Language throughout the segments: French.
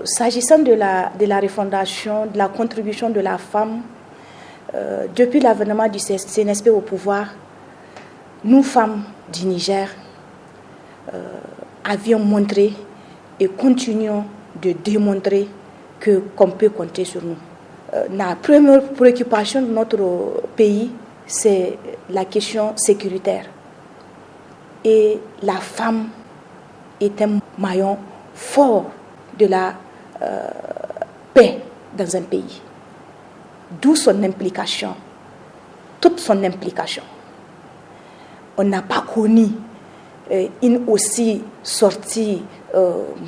S'agissant de la refondation, de la contribution de la femme, depuis l'avènement du CNSP au pouvoir, nous, femmes du Niger, avions montré et continuons de démontrer qu'on peut compter sur nous. La première préoccupation de notre pays, c'est la question sécuritaire. Et la femme est un maillon fort de la paix dans un pays. D'où son implication, toute son implication. On n'a pas connu une aussi sortie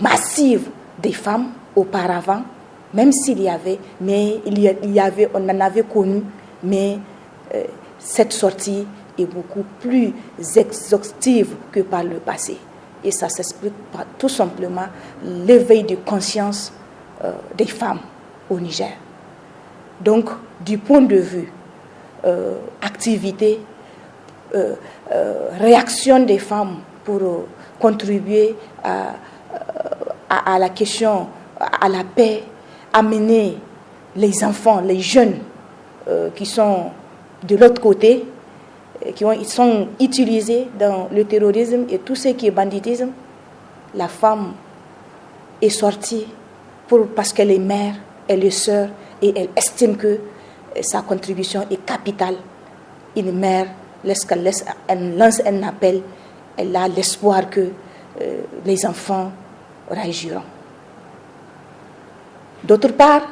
massive des femmes auparavant, même s'il y avait, mais on en avait connu, mais cette sortie est beaucoup plus exhaustive que par le passé. Et ça s'explique par tout simplement l'éveil de conscience des femmes au Niger. Donc, du point de vue activité, réaction des femmes pour contribuer à la question, à la paix, amener les enfants, les jeunes qui sont de l'autre côté, ils sont utilisés dans le terrorisme et tout ce qui est banditisme. La femme est sortie parce qu'elle est mère, elle est sœur et elle estime que sa contribution est capitale. Une mère, elle lance un appel, elle a l'espoir que les enfants réagiront. D'autre part,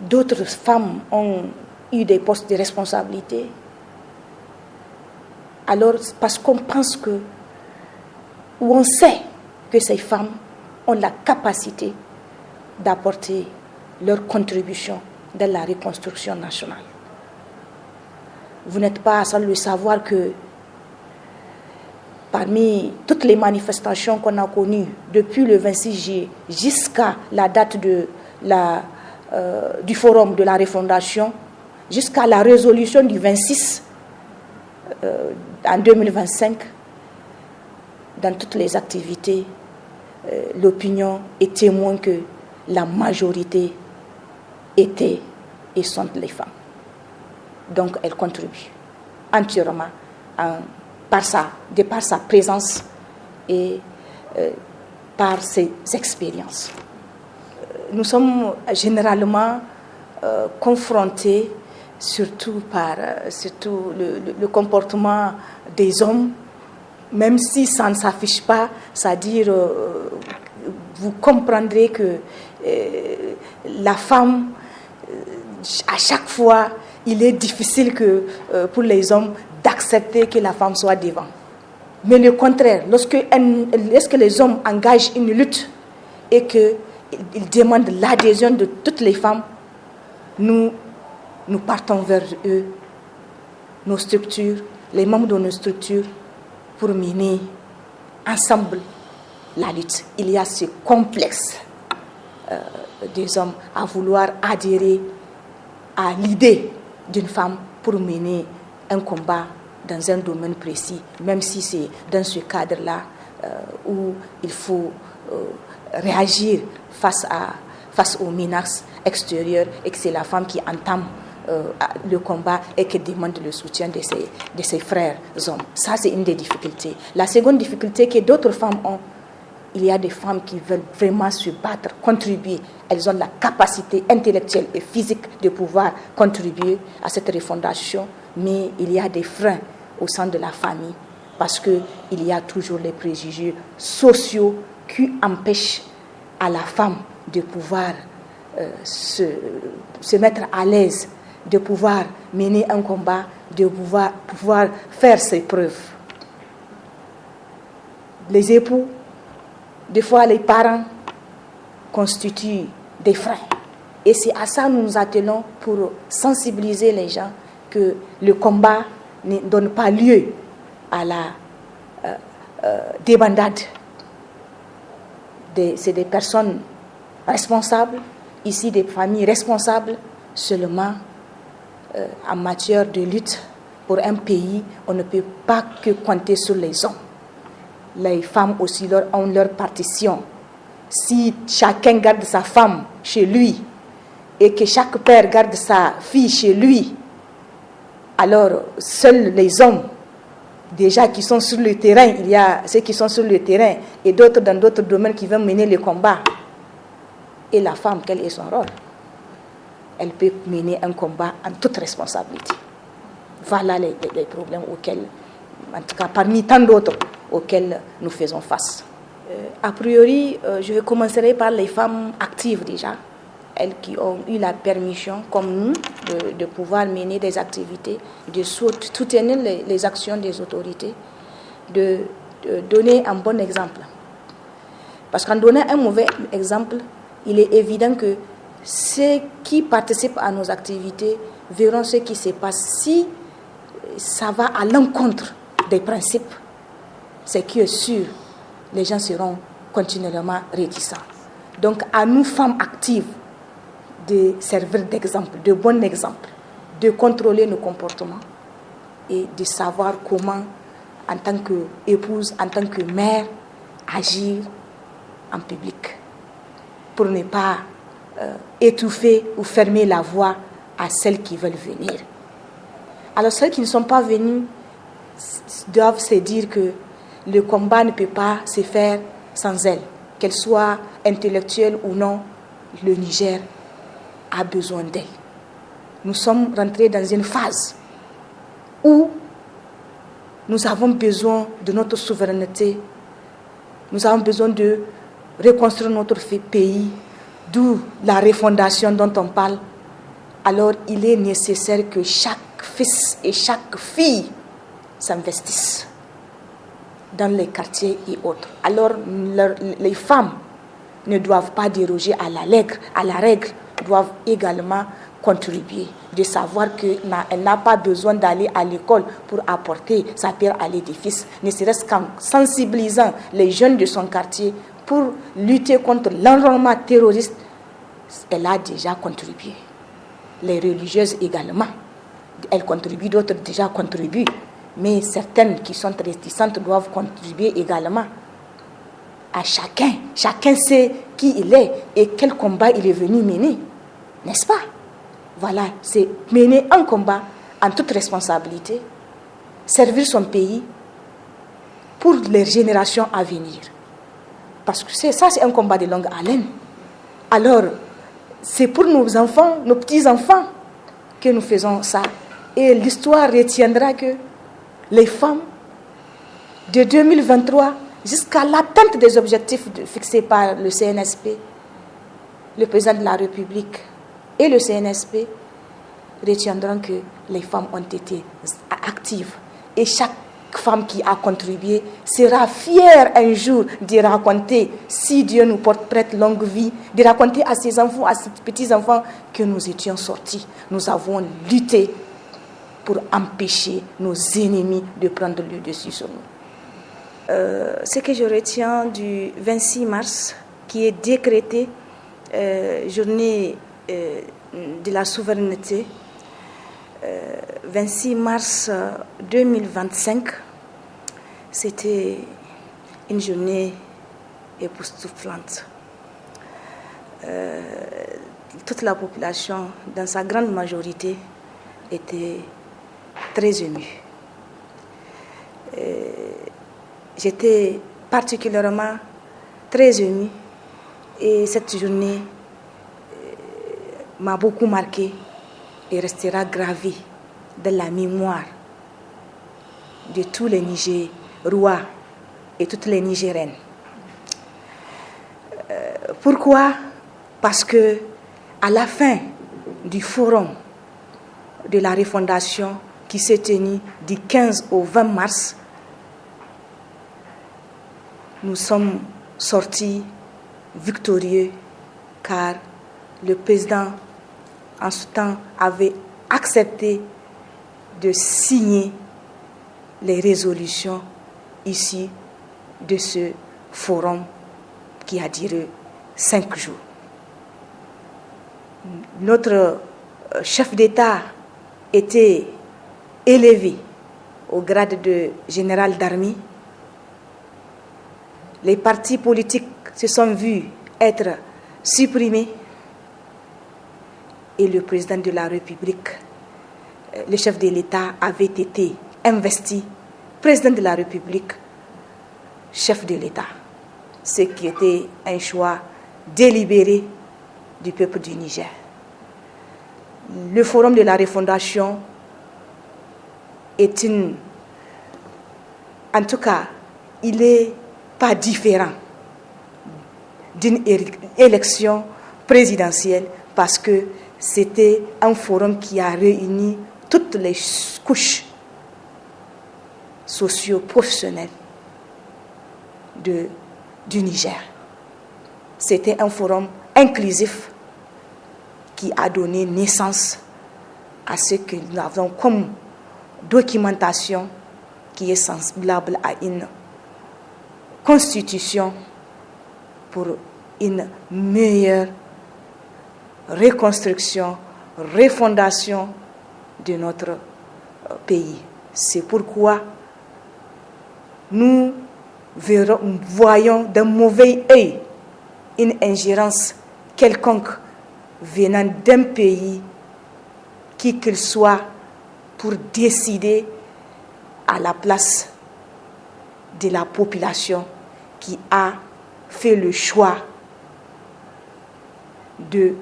d'autres femmes ont eu des postes de responsabilité. Alors, parce qu'on pense que, ou on sait que ces femmes ont la capacité d'apporter leur contribution dans la reconstruction nationale. Vous n'êtes pas sans le savoir que parmi toutes les manifestations qu'on a connues depuis le 26 juillet jusqu'à la date du forum de la refondation, jusqu'à la résolution du 26 en 2025, dans toutes les activités, l'opinion est témoin que la majorité étaient et sont les femmes. Donc elles contribuent entièrement de par sa présence et par ses expériences. Nous sommes généralement confrontés surtout par le comportement des hommes, même si ça ne s'affiche pas, c'est-à-dire vous comprendrez que la femme, à chaque fois, il est difficile pour les hommes d'accepter que la femme soit devant. Mais le contraire, lorsque les hommes engagent une lutte et qu'ils demandent l'adhésion de toutes les femmes, nous partons vers eux, nos structures, les membres de nos structures, pour mener ensemble la lutte. Il y a ce complexe des hommes à vouloir adhérer à l'idée d'une femme pour mener un combat dans un domaine précis, même si c'est dans ce cadre-là où il faut réagir face aux menaces extérieures et que c'est la femme qui entame le combat et qui demande le soutien de ses frères hommes. Ça, c'est une des difficultés. La seconde difficulté que d'autres femmes ont, il y a des femmes qui veulent vraiment se battre, contribuer. Elles ont la capacité intellectuelle et physique de pouvoir contribuer à cette refondation, mais il y a des freins au sein de la famille parce qu'il y a toujours les préjugés sociaux qui empêchent à la femme de pouvoir se mettre à l'aise, de pouvoir mener un combat, de pouvoir faire ses preuves. Les époux, des fois les parents, constituent des freins. Et c'est à ça que nous nous attelons pour sensibiliser les gens que le combat ne donne pas lieu à la débandade. C'est des personnes responsables, ici des familles responsables. Seulement, en matière de lutte pour un pays, on ne peut pas que compter sur les hommes. Les femmes aussi ont leur partition si chacun garde sa femme chez lui et que chaque père garde sa fille chez lui, alors seuls les hommes, déjà qui sont sur le terrain, il y a ceux qui sont sur le terrain et d'autres dans d'autres domaines qui vont mener le combat. Et la femme, quel est son rôle? Elle peut mener un combat en toute responsabilité. Voilà les problèmes auxquels, en tout cas parmi tant d'autres, auxquels nous faisons face. A priori, je commencerai par les femmes actives déjà, elles qui ont eu la permission, comme nous, de pouvoir mener des activités, de soutenir les actions des autorités, de donner un bon exemple. Parce qu'en donnant un mauvais exemple, il est évident que ceux qui participent à nos activités verront ce qui se passe. Si ça va à l'encontre des principes, c'est qui est sûr, les gens seront continuellement réticents. Donc, à nous, femmes actives, de servir d'exemple, de bon exemple, de contrôler nos comportements et de savoir comment, en tant qu'épouse, en tant que mère, agir en public pour ne pas étouffer ou fermer la voie à celles qui veulent venir. Alors, celles qui ne sont pas venues doivent se dire que le combat ne peut pas se faire sans elles, qu'elles soient intellectuelles ou non. Le Niger a besoin d'elles. Nous sommes rentrés dans une phase où nous avons besoin de notre souveraineté, nous avons besoin de reconstruire notre pays, d'où la refondation dont on parle. Alors il est nécessaire que chaque fils et chaque fille s'investissent dans les quartiers et autres. Alors les femmes ne doivent pas déroger à la règle, doivent également contribuer, de savoir qu'elle n'a pas besoin d'aller à l'école pour apporter sa pierre à l'édifice, ne serait-ce qu'en sensibilisant les jeunes de son quartier pour lutter contre l'enrôlement terroriste. Elle a déjà contribué. Les religieuses également, elles contribuent, d'autres déjà contribuent, mais certaines qui sont réticentes doivent contribuer également. À chacun sait qui il est et quel combat il est venu mener, n'est-ce pas? Voilà, c'est mener un combat en toute responsabilité, servir son pays pour les générations à venir. Parce que c'est un combat de longue haleine. Alors, c'est pour nos enfants, nos petits-enfants, que nous faisons ça. Et l'histoire retiendra que les femmes de 2023 jusqu'à l'atteinte des objectifs fixés par le CNSP, le président de la République et le CNSP retiendront que les femmes ont été actives. Et chaque femme qui a contribué sera fière un jour de raconter, si Dieu nous porte prête longue vie, de raconter à ses enfants, à ses petits-enfants que nous étions sortis. Nous avons lutté pour empêcher nos ennemis de prendre le dessus sur nous. Ce que je retiens du 26 mars, qui est décrété journée de la souveraineté, 26 mars 2025, c'était une journée époustouflante. Toute la population, dans sa grande majorité, était très émue. J'étais particulièrement très émue et cette journée m'a beaucoup marquée et restera gravée dans la mémoire de tous les Nigérois et toutes les Nigériennes. Pourquoi? Parce que à la fin du forum de la refondation qui s'est tenu du 15 au 20 mars, nous sommes sortis victorieux car le président en ce temps avait accepté de signer les résolutions issues de ce forum qui a duré 5 jours. Notre chef d'État était élevé au grade de général d'armée. Les partis politiques se sont vus être supprimé et le président de la République, le chef de l'État, avait été investi président de la République, chef de l'État, ce qui était un choix délibéré du peuple du Niger. Le Forum de la refondation est en tout cas, il n'est pas différent d'une élection présidentielle parce que c'était un forum qui a réuni toutes les couches socio-professionnelles du Niger. C'était un forum inclusif qui a donné naissance à ce que nous avons comme documentation qui est semblable à une constitution pour une meilleure reconstruction, refondation de notre pays. C'est pourquoi nous voyons d'un mauvais œil une ingérence quelconque venant d'un pays, qui qu'il soit, pour décider à la place de la population qui a fait le choix de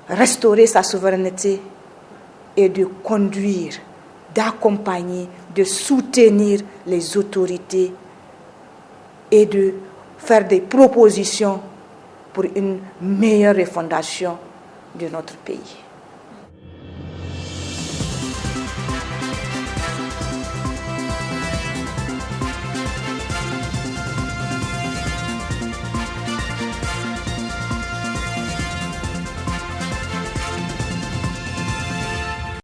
restaurer sa souveraineté et de conduire, d'accompagner, de soutenir les autorités et de faire des propositions pour une meilleure refondation de notre pays.